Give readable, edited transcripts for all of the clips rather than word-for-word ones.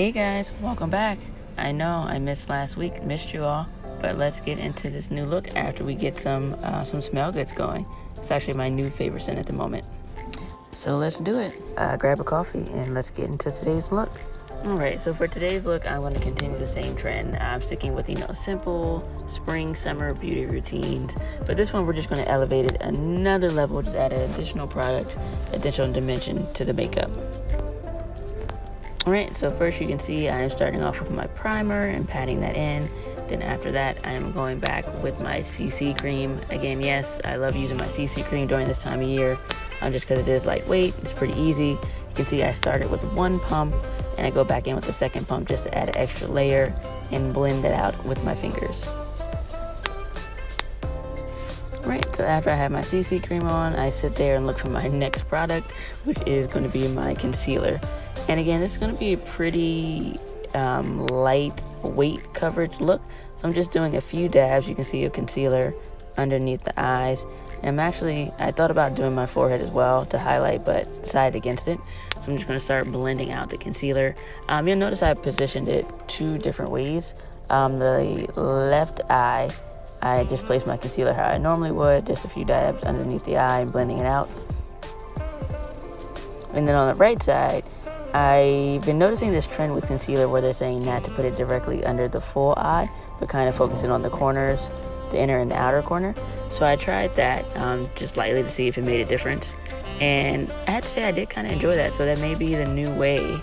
Hey guys, welcome back. I know I missed last week, missed you all, but let's get into this new look after we get some smell goods going. It's actually my new favorite scent at the moment. So let's do it. Grab a coffee and let's get into today's look. Alright, so for today's look, I'm going to continue the same trend. I'm sticking with, simple spring, summer beauty routines. But this one, we're just going to elevate it another level, just add additional products, additional dimension to the makeup. Alright, so first you can see I am starting off with my primer and patting that in. Then after that, I am going back with my CC cream. Again, yes, I love using my CC cream during this time of year, just because it is lightweight. It's pretty easy. You can see I started with one pump, and I go back in with the second pump just to add an extra layer and blend it out with my fingers. Right, so after I have my CC cream on, I sit there and look for my next product, which is going to be my concealer. And again, this is going to be a pretty lightweight coverage look. So I'm just doing a few dabs, you can see, of concealer underneath the eyes. And I thought about doing my forehead as well to highlight, but decided against it. So I'm just going to start blending out the concealer. You'll notice I positioned it two different ways. The left eye, I just placed my concealer how I normally would, just a few dabs underneath the eye and blending it out. And then on the right side, I've been noticing this trend with concealer where they're saying not to put it directly under the full eye, but kind of focusing on the corners, the inner and the outer corner. So I tried that just lightly to see if it made a difference. And I have to say I did kind of enjoy that. So that may be the new way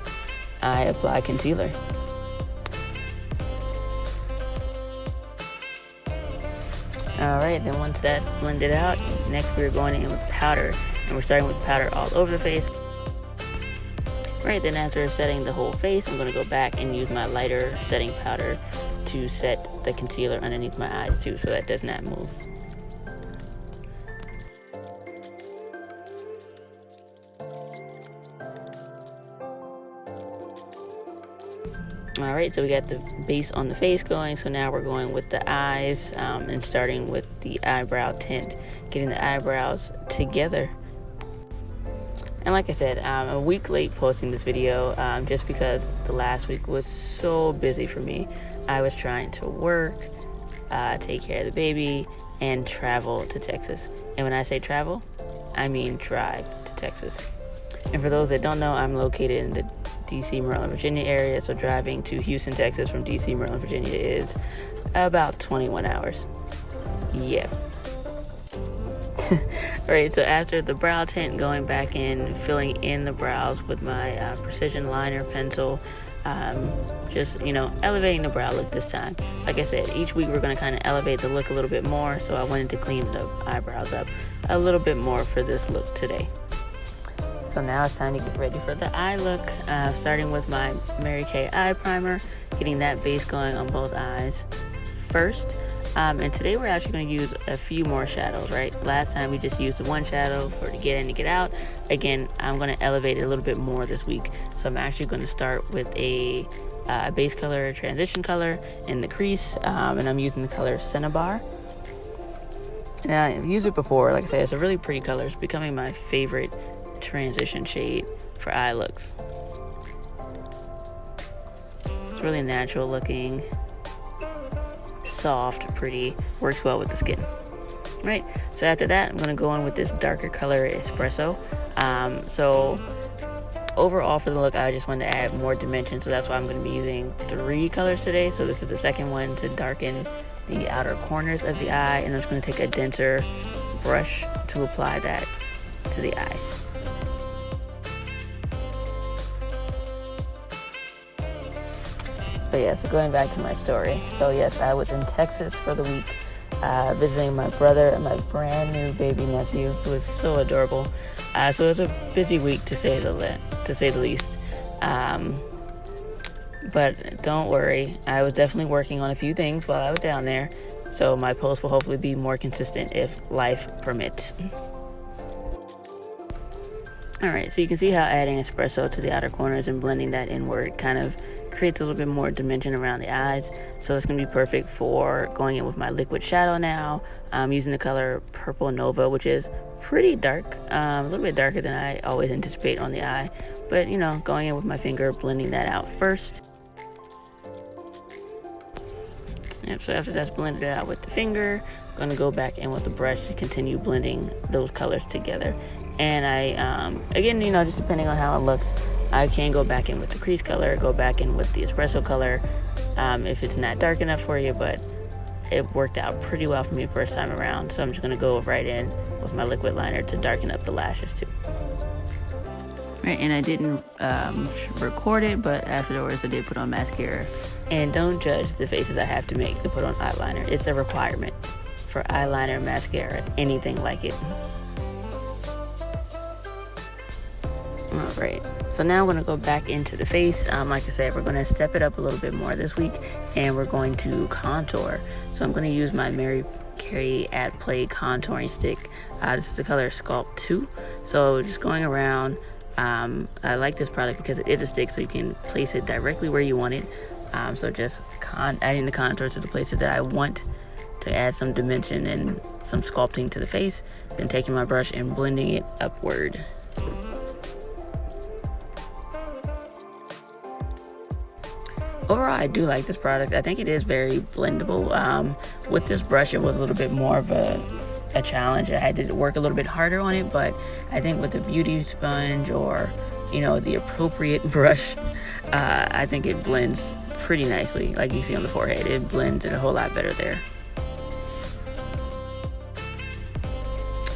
I apply concealer. Alright, then once that blended out, next we're going in with powder. And we're starting with powder all over the face. Right, then after setting the whole face, I'm going to go back and use my lighter setting powder to set the concealer underneath my eyes too, so that does not move. Alright, so we got the base on the face going, so now we're going with the eyes and starting with the eyebrow tint, getting the eyebrows together. And like I said, I'm a week late posting this video just because the last week was so busy for me. I was trying to work, take care of the baby, and travel to Texas. And when I say travel, I mean drive to Texas. And for those that don't know, I'm located in the DC, Maryland, Virginia area. So driving to Houston, Texas from DC, Maryland, Virginia is about 21 hours. Yeah. Alright, so after the brow tint, going back in, filling in the brows with my precision liner pencil, just, elevating the brow look this time. Like I said, each week we're going to kind of elevate the look a little bit more, so I wanted to clean the eyebrows up a little bit more for this look today. So now it's time to get ready for the eye look, starting with my Mary Kay eye primer, getting that base going on both eyes first. And today we're actually going to use a few more shadows, right? Last time we just used the one shadow for to get in to get out. Again, I'm going to elevate it a little bit more this week. So I'm actually going to start with a base color, transition color in the crease. And I'm using the color Cinnabar. And I've used it before. Like I said, it's a really pretty color. It's becoming my favorite transition shade for eye looks. It's really natural looking. Soft, pretty, works well with the skin. Right, so after that I'm going to go in with this darker color Espresso. So overall for the look, I just wanted to add more dimension, so that's why I'm going to be using 3 colors today. So this is the second one to darken the outer corners of the eye, and I'm just going to take a denser brush to apply that to the eye. But yeah, so going back to my story. So yes, I was in Texas for the week, visiting my brother and my brand new baby nephew, who is so adorable. So it was a busy week to say the least. But don't worry, I was definitely working on a few things while I was down there. So my posts will hopefully be more consistent if life permits. Alright, so you can see how adding espresso to the outer corners and blending that inward kind of creates a little bit more dimension around the eyes. So it's going to be perfect for going in with my liquid shadow now. I'm using the color Purple Nova, which is pretty dark, a little bit darker than I always anticipate on the eye. But, you know, going in with my finger, blending that out first. And so after that's blended out with the finger, I'm going to go back in with the brush to continue blending those colors together. And I, again, you know, just depending on how it looks, I can go back in with the crease color, go back in with the espresso color, if it's not dark enough for you, but it worked out pretty well for me first time around. So I'm just going to go right in with my liquid liner to darken up the lashes too. Right, and I didn't record it, but afterwards I did put on mascara. And don't judge the faces I have to make to put on eyeliner. It's a requirement for eyeliner, mascara, anything like it. Alright, so now we're going to go back into the face. Like I said, we're going to step it up a little bit more this week, and we're going to contour. So I'm going to use my Mary Kay at Play contouring stick. This is the color Sculpt 2. So just going around, I like this product because it is a stick, so you can place it directly where you want it. So just adding the contour to the places that I want to add some dimension and some sculpting to the face, then taking my brush and blending it upward. Overall, I do like this product. I think it is very blendable. With this brush, it was a little bit more of a challenge. I had to work a little bit harder on it, but I think with the beauty sponge or, you know, the appropriate brush, I think it blends pretty nicely. Like you see on the forehead, it blends it a whole lot better there.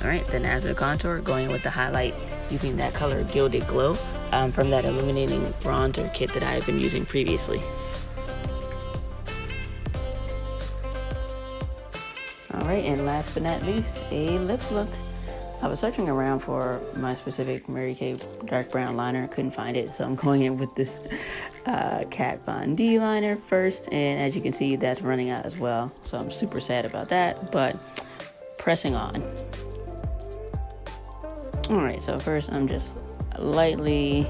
Alright, then after the contour, going in with the highlight using that color Gilded Glow from that Illuminating bronzer kit that I have been using previously. Alright, and last but not least, a lip look. I was searching around for my specific Mary Kay dark brown liner, couldn't find it, so I'm going in with this Kat Von D liner first, and as you can see, that's running out as well, so I'm super sad about that, but pressing on. Alright, so first I'm just lightly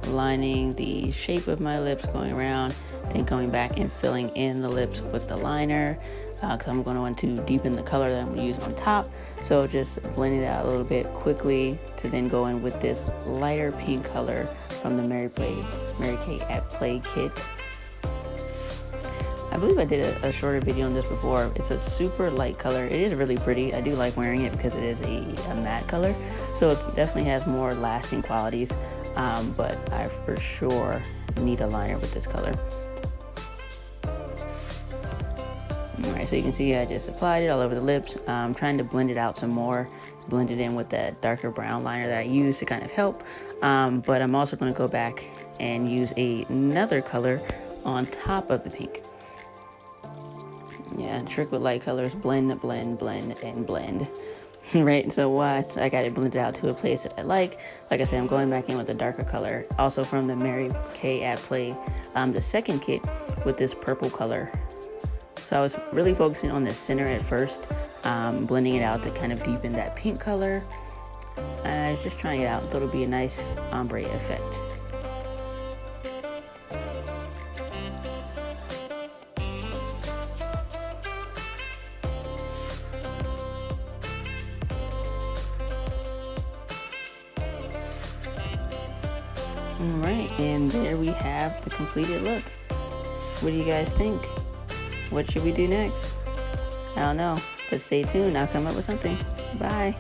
lining the shape of my lips, going around, then going back and filling in the lips with the liner, because I'm going to want to deepen the color that I'm going to use on top. So just blend it out a little bit quickly to then go in with this lighter pink color from the Mary Kay at Play kit. I believe I did a shorter video on this before. It's a super light color. It is really pretty. I do like wearing it because it is a matte color, so it definitely has more lasting qualities, but I for sure need a liner with this color. Alright, so you can see I just applied it all over the lips. I'm trying to blend it out some more, blend it in with that darker brown liner that I used to kind of help, but I'm also going to go back and use another color on top of the pink. Yeah, trick with light colors, blend, blend, blend, and blend. Right, so what? I got it blended out to a place that I like. Like I said, I'm going back in with a darker color, also from the Mary Kay at Play, the second kit with this purple color. So I was really focusing on the center at first, blending it out to kind of deepen that pink color. I was just trying it out, thought it would be a nice ombre effect. Alright, and there we have the completed look. What do you guys think? What should we do next? I don't know, but stay tuned. I'll come up with something. Bye.